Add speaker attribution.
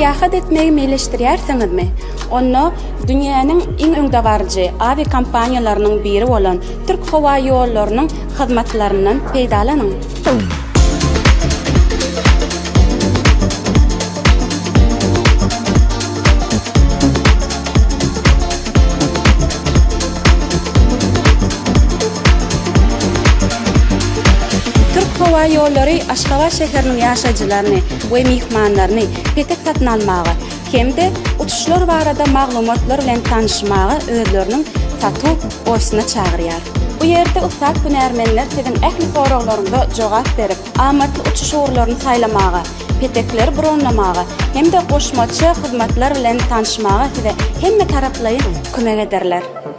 Speaker 1: seyahat etmeyi meýleşdirýärsiňizmi? Onu dünýäniň iň öňdebarjy aviakompaniýalarynyň biri bolan Türk Hava Ýollarynyň hyzmatlaryndan peýdalanyň. Hava Ýollary Aşgabat şäheriniň ýaşaýjylaryny we mihmanlaryny petek satyn almagy hemde uçuşlar barada maglumatlar bilen tanışmagy özleriniň satuw osyna çagyrýar. Bu ýerde ussat hünärmenler sizin ähli soraglaryňa jogap berip, amatly uçuş orlaryny saýlamagy, petekleri bronlamagy hemde goşmaçy hyzmatlar bilen tanışmagy size hemme taraplaryň kömek ederler.